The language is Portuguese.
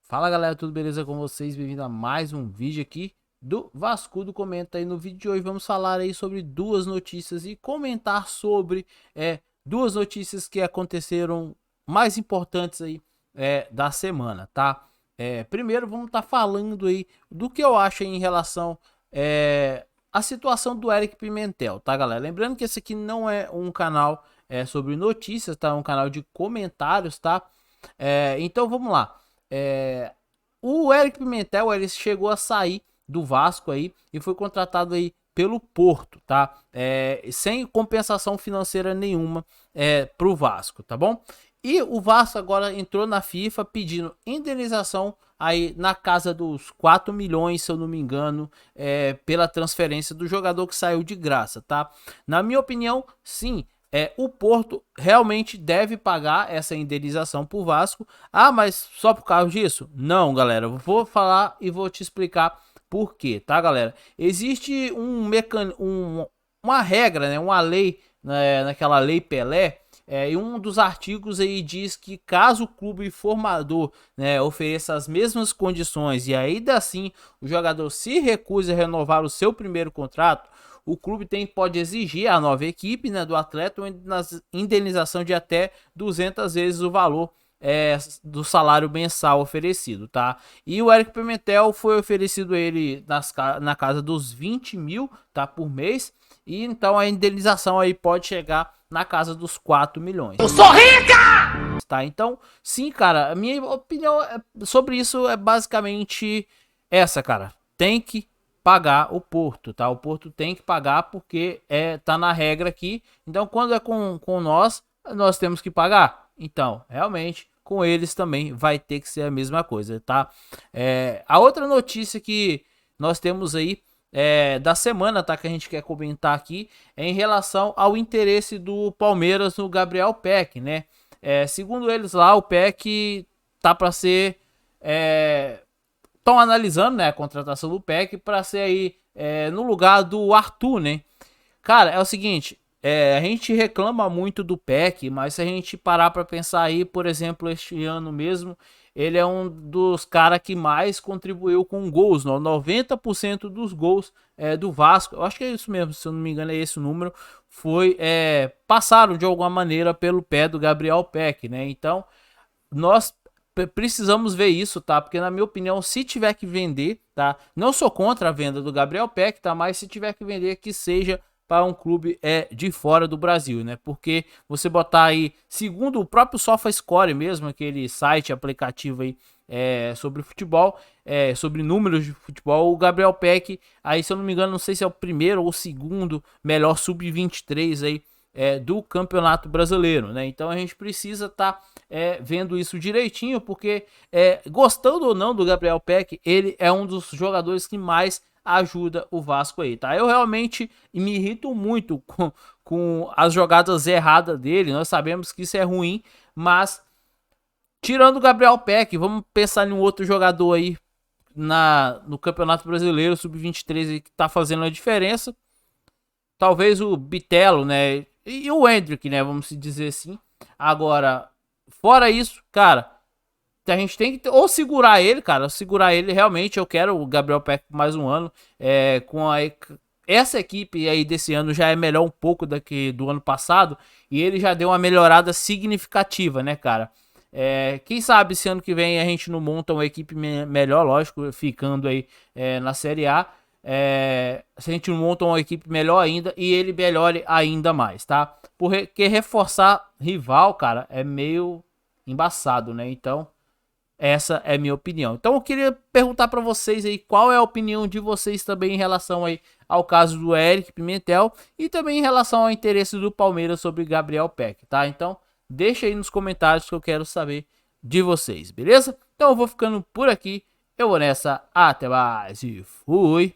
Fala galera, tudo beleza com vocês? Bem-vindo a mais um vídeo aqui do Vascudo Comenta. Aí no vídeo de hoje vamos falar aí sobre duas notícias e comentar sobre duas notícias que aconteceram mais importantes aí da semana, tá? Primeiro vamos estar falando aí do que eu acho aí em relação à situação do Eric Pimentel, tá galera? Lembrando que esse aqui não é um canal sobre notícias, tá? É um canal de comentários, tá? Então vamos lá. O Eric Pimentel ele chegou a sair do Vasco aí e foi contratado aí pelo Porto, tá? Sem compensação financeira nenhuma pro Vasco, tá bom? E o Vasco agora entrou na FIFA pedindo indenização aí na casa dos 4 milhões, se eu não me engano, pela transferência do jogador que saiu de graça, tá? Na minha opinião, sim, o Porto realmente deve pagar essa indenização pro Vasco. Ah, mas só por causa disso? Não, galera. Eu vou falar e vou te explicar por quê, tá, galera? Existe uma regra, né, uma lei, né, naquela lei Pelé. E um dos artigos aí diz que caso o clube formador, né, ofereça as mesmas condições e ainda assim o jogador se recuse a renovar o seu primeiro contrato, o clube pode exigir à nova equipe, né, do atleta uma indenização de até 200 vezes o valor do salário mensal oferecido, tá? E o Eric Pimentel foi oferecido a ele na casa dos 20 mil, tá, por mês. E então a indenização aí pode chegar na casa dos 4 milhões. Eu sou rica! Tá, então, sim, cara, a minha opinião sobre isso é basicamente essa, cara. Tem que pagar o Porto, tá? O Porto tem que pagar porque tá na regra aqui. Então, quando é com nós temos que pagar. Então, realmente, com eles também vai ter que ser a mesma coisa, tá? A outra notícia que nós temos aí da semana, tá? Que a gente quer comentar aqui é em relação ao interesse do Palmeiras no Gabriel Peck, né? Segundo eles lá, o Peck tá para ser estão analisando, né, a contratação do Peck para ser aí no lugar do Arthur, né? Cara, é o seguinte, a gente reclama muito do Peck, mas se a gente parar para pensar aí, por exemplo, este ano mesmo, ele é um dos caras que mais contribuiu com gols, não? 90% dos gols do Vasco, eu acho que é isso mesmo, se eu não me engano é esse o número, passaram de alguma maneira pelo pé do Gabriel Peck, né? Então, nós precisamos ver isso, tá? Porque na minha opinião, se tiver que vender, tá? Não sou contra a venda do Gabriel Peck, tá? Mas se tiver que vender, que seja para um clube de fora do Brasil, né? Porque você botar aí, segundo o próprio SofaScore mesmo, aquele site, aplicativo aí sobre futebol, sobre números de futebol, o Gabriel Peck, aí se eu não me engano, não sei se é o primeiro ou o segundo melhor sub-23 aí do Campeonato Brasileiro, né? Então a gente precisa estar vendo isso direitinho, porque gostando ou não do Gabriel Peck, ele é um dos jogadores que mais ajuda o Vasco aí, tá? Eu realmente me irrito muito com as jogadas erradas dele, nós sabemos que isso é ruim, mas tirando o Gabriel Peck, vamos pensar em um outro jogador aí no Campeonato Brasileiro Sub-23 que tá fazendo a diferença. Talvez o Bitelo, né? E o Hendrick, né? Vamos dizer assim. Agora, fora isso, cara, a gente tem que ou segurar ele, cara. Segurar ele realmente. Eu quero o Gabriel Peck por mais um ano. Essa equipe aí desse ano já é melhor um pouco do ano passado. E ele já deu uma melhorada significativa, né, cara? Quem sabe esse ano que vem a gente não monta uma equipe melhor, lógico, ficando aí na Série A. Se a gente não monta uma equipe melhor ainda e ele melhore ainda mais, tá? Porque reforçar rival, cara, é meio embaçado, né? Então, essa é a minha opinião. Então, eu queria perguntar para vocês aí qual é a opinião de vocês também em relação aí ao caso do Eric Pimentel e também em relação ao interesse do Palmeiras sobre Gabriel Peck, tá? Então, deixa aí nos comentários que eu quero saber de vocês, beleza? Então, eu vou ficando por aqui. Eu vou nessa. Até mais e fui!